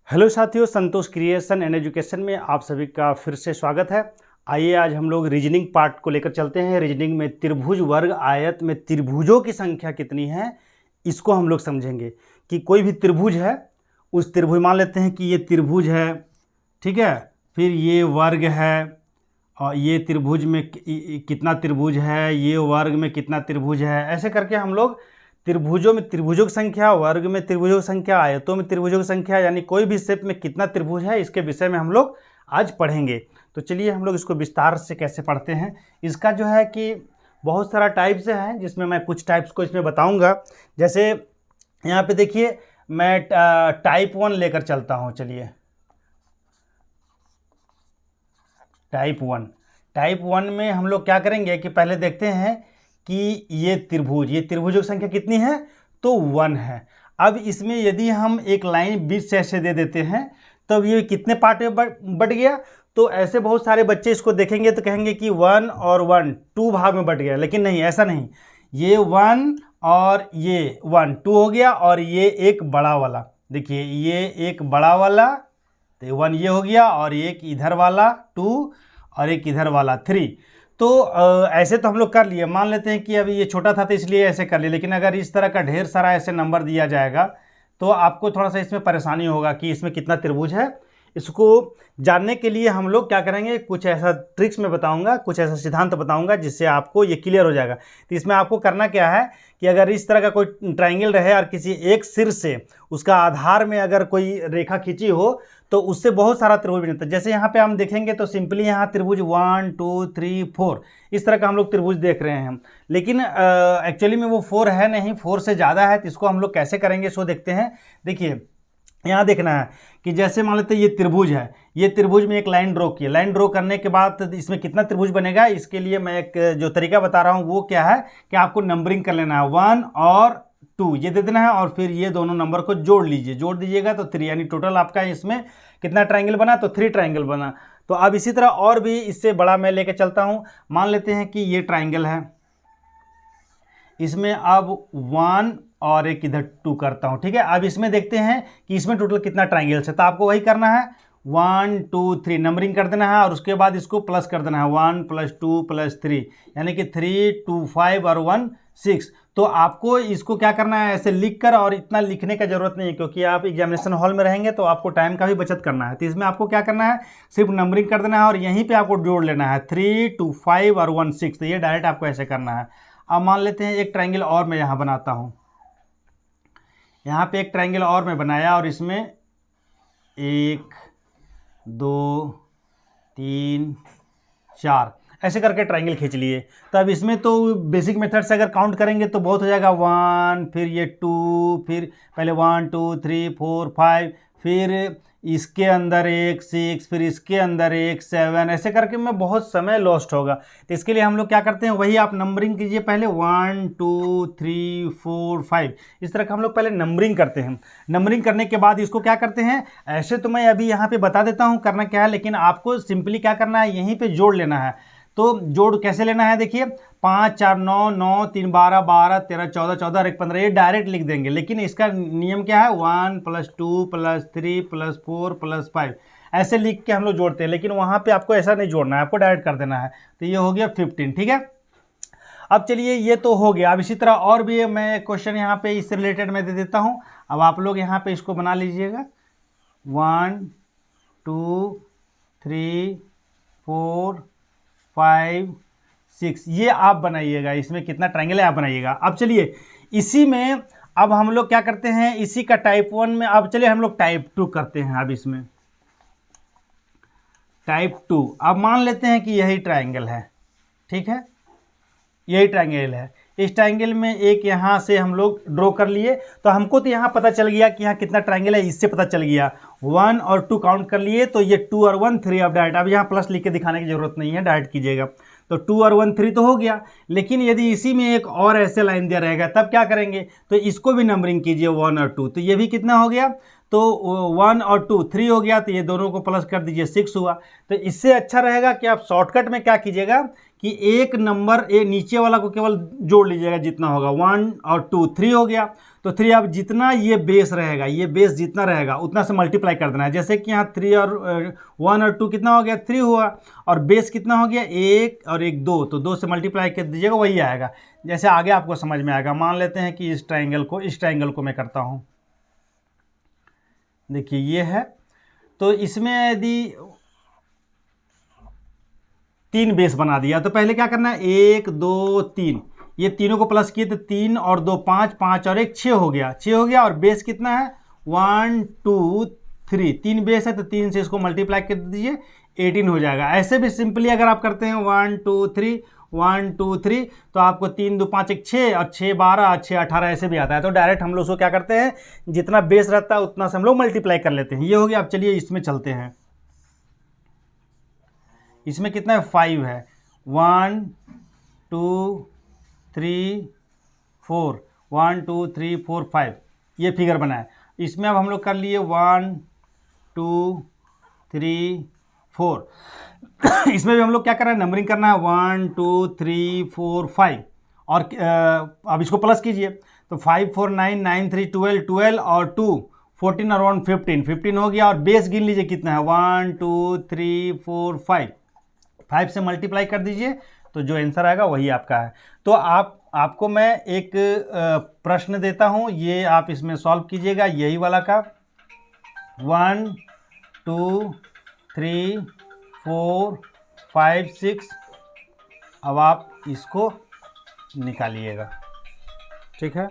Hello साथियों, संतोष creation and education में आप सभी का फिर से स्वागत है। आइए आज हम लोग रीजनिंग पार्ट को लेकर चलते हैं। रीजनिंग में त्रिभुज, वर्ग, आयत में त्रिभुजों की संख्या कितनी है इसको हम लोग समझेंगे। कि कोई भी त्रिभुज है, उस त्रिभुज मान लेते हैं कि ये त्रिभुज है, ठीक है, फिर ये वर्ग है और ये त्रिभुज में कितना त्रिभुज है, ये वर्ग में कितना त्रिभुज है, ऐसे करके हम लोग त्रिभुजों में त्रिभुजों की संख्या, वर्ग में त्रिभुजों की संख्या, आयतों में त्रिभुजों की संख्या, यानी कोई भी शेप में कितना त्रिभुज है इसके विषय में हम लोग आज पढ़ेंगे। तो चलिए हम लोग इसको विस्तार से कैसे पढ़ते हैं। इसका जो है कि बहुत सारा टाइप्स है, जिसमें मैं कुछ टाइप्स को इसमें बताऊंगा। जैसे यहाँ पे देखिए, मैं टाइप 1 लेकर चलता हूँ। चलिए टाइप वन में हम लोग क्या करेंगे कि पहले देखते हैं कि ये त्रिभुजों की संख्या कितनी है, तो 1 है। अब इसमें यदि हम एक लाइन बीच से ऐसे दे देते हैं तब ये कितने पार्ट में बट गया। तो ऐसे बहुत सारे बच्चे इसको देखेंगे तो कहेंगे कि 1 और 1 2 भाग में बट गया, लेकिन नहीं, ऐसा नहीं। ये 1 और ये 1 2 हो गया, और ये एक बड़ा वाला, देखिए ये एक बड़ा वाला, तो 1 ये हो गया, और एक इधर वाला 2 और एक इधर वाला 3। तो ऐसे तो हम लोग कर लिए। मान लेते हैं कि अभी ये छोटा था तो इसलिए ऐसे कर लिए, लेकिन अगर इस तरह का ढेर सारा ऐसे नंबर दिया जाएगा तो आपको थोड़ा सा इसमें परेशानी होगा कि इसमें कितना त्रिभुज है। इसको जानने के लिए हम लोग क्या करेंगे, कुछ ऐसा ट्रिक्स में बताऊंगा, कुछ ऐसा सिद्धांत बताऊंगा जिससे आपको ये क्लियर हो जाएगा। तो इसमें आपको करना क्या है कि अगर इस तरह का कोई ट्राइंगल रहे और किसी एक सिर से उसका आधार में अगर कोई रेखा खींची हो तो उससे बहुत सारा त्रिभुज बनता है। जैसे यहाँ पे हम देखेंगे तो सिंपली यहाँ त्रिभुज 1 2 3 4 इस तरह का हम लोग त्रिभुज देख रहे हैं, लेकिन एक्चुअली में वो 4 है नहीं, 4 से ज़्यादा है। तो इसको हम लोग कैसे करेंगे सो देखते हैं। देखिए यहाँ देखना है कि जैसे मान लेते हैं ये त्रिभुज है, ये त्रिभुज में एक लाइन ड्रॉ की। लाइन ड्रॉ करने के बाद इसमें कितना त्रिभुज बनेगा, इसके लिए मैं एक जो तरीका बता रहा हूँ वो क्या है कि आपको नंबरिंग कर लेना है। 1 और 2 ये दे देना है, और फिर ये दोनों नंबर को जोड़ लीजिए, जोड़ दीजिएगा तो 3, यानी टोटल आपका इसमें कितना ट्राइंगल बना, तो 3 ट्राइंगल बना। तो अब इसी तरह और भी इससे बड़ा मैं लेके चलता हूँ। मान लेते हैं कि ये ट्राइंगल है, इसमें अब 1 और एक इधर 2 करता हूँ, ठीक है। अब इसमें देखते हैं कि इसमें टोटल कितना ट्राइंगल्स है, तो आपको वही करना है 1 2 3 नंबरिंग कर देना है, और उसके बाद इसको प्लस कर देना है 1 + 2 + 3, यानी कि 3 2 5 और 1 6। तो आपको इसको क्या करना है, ऐसे लिख कर, और इतना लिखने का जरूरत नहीं है क्योंकि आप एग्जामिनेशन हॉल में रहेंगे तो आपको टाइम का भी बचत करना है। तो इसमें आपको क्या करना है, सिर्फ नंबरिंग कर देना है और यहीं पे आपको जोड़ लेना है 3 2 5 और 1 6। तो ये डायरेक्ट आपको ऐसे करना है। अब मान लेते हैं एक ट्राइंगल और मैं यहाँ बनाता हूँ। यहाँ पे एक ट्राइंगल और मैं बनाया, और इसमें 1 2 3 4 ऐसे करके ट्राइंगल खींच लिए। तो अब इसमें तो बेसिक मेथड से अगर काउंट करेंगे तो बहुत हो जाएगा, 1 फिर ये 2, फिर पहले 1 2 3 4 5, फिर इसके अंदर एक 6, फिर इसके अंदर एक 7, ऐसे करके में बहुत समय लॉस्ट होगा। तो इसके लिए हम लोग क्या करते हैं, वही आप नंबरिंग कीजिए, पहले 1 2 3 4 5 इस तरह का हम लोग पहले नंबरिंग करते हैं। नंबरिंग करने के बाद इसको क्या करते हैं, ऐसे तो मैं अभी यहाँ पे बता देता हूँ करना क्या है, लेकिन आपको सिंपली क्या करना है, यहीं पर जोड़ लेना है। तो जोड़ कैसे लेना है, देखिए 5 4 9 9 3 12 12 13 14 14 और 1 15 ये डायरेक्ट लिख देंगे, लेकिन इसका नियम क्या है, 1 + 2 + 3 + 4 + 5 ऐसे लिख के हम लोग जोड़ते हैं। लेकिन वहाँ पे आपको ऐसा नहीं जोड़ना है, आपको डायरेक्ट कर देना है। तो ये हो गया 15, ठीक है। अब चलिए ये तो हो गया। अब इसी तरह और भी मैं क्वेश्चन यहाँ पे इससे रिलेटेड मैं दे देता हूँ। अब आप लोग यहाँ पे इसको बना लीजिएगा, 1 2 3 4 5 6 ये आप बनाइएगा। इसमें कितना ट्राइंगल है आप बनाइएगा। अब चलिए इसी में अब हम लोग क्या करते हैं, इसी का टाइप 1 में अब चलिए हम लोग टाइप 2 करते हैं। अब इसमें टाइप 2, अब मान लेते हैं कि यही ट्राइंगल है, ठीक है, यही ट्राइंगल है। इस ट्राइंगल में एक यहाँ से हम लोग ड्रॉ कर लिए, तो हमको तो यहाँ पता चल गया कि यहाँ कितना ट्राइंगल है, इससे पता चल गया। 1 और 2 काउंट कर लिए, तो ये 2 और 1 3 अब डायरेक्ट, अब यहाँ प्लस लिख के दिखाने की जरूरत नहीं है, डायरेक्ट कीजिएगा। तो 2 और 1 3 तो हो गया, लेकिन यदि इसी में एक और ऐसे लाइन दिया रहेगा तब क्या करेंगे, तो इसको भी नंबरिंग कीजिए 1 और 2, तो ये भी कितना हो गया, तो 1 और 2 3 हो गया, तो ये दोनों को प्लस कर दीजिए 6 हुआ। तो इससे अच्छा रहेगा कि आप शॉर्टकट में क्या कीजिएगा कि एक नंबर नीचे वाला को केवल जोड़ लीजिएगा जितना होगा, 1 और 2 3 हो गया, तो 3 अब जितना ये बेस रहेगा, ये बेस जितना रहेगा उतना से मल्टीप्लाई कर देना है। जैसे कि यहाँ 3 और 1 और 2 कितना हो गया, 3 हुआ, और बेस कितना हो गया, 1 और 1 2, तो 2 से मल्टीप्लाई कर दीजिएगा, वही आएगा। जैसे आगे आपको समझ में आएगा। मान लेते हैं कि इस ट्राइंगल को मैं करता हूँ। देखिए ये है, तो इसमें यदि 3 बेस बना दिया तो पहले क्या करना है, 1 2 3, ये तीनों को प्लस किए तो 3 और 2 5, 5 और 1 6 हो गया, 6 हो गया। और बेस कितना है, 1 2 3, 3 बेस है तो 3 से इसको मल्टीप्लाई कर दीजिए, 18 हो जाएगा। ऐसे भी सिंपली अगर आप करते हैं 1 2 3 1 2 3, तो आपको 3 2 5 1 6 और 6 12 और 6 18 ऐसे भी आता है। तो डायरेक्ट हम लोग उसको क्या करते हैं, जितना बेस रहता है उतना से हम लोग मल्टीप्लाई कर लेते हैं। ये हो गया। अब चलिए इसमें चलते हैं। इसमें कितना है, 5 है। 1 2 3 4, 1 2 3 4 5, ये फिगर बना है। इसमें अब हम लोग कर लिए 1 2 3 4 इसमें भी हम लोग क्या कर रहे हैं, नंबरिंग करना है, 1 2 3 4 5, और अब इसको प्लस कीजिए तो 5 4 9 9 3 12, 12 और 2 14 और 1 15, 15 हो गया। और बेस गिन लीजिए कितना है, 1 2 3 4 5, 5 से मल्टीप्लाई कर दीजिए तो जो आंसर आएगा वही आपका है। तो आपको मैं एक प्रश्न देता हूं, ये आप इसमें सॉल्व कीजिएगा, यही वाला का 1 2 3 4 5 6, अब आप इसको निकालिएगा, ठीक है।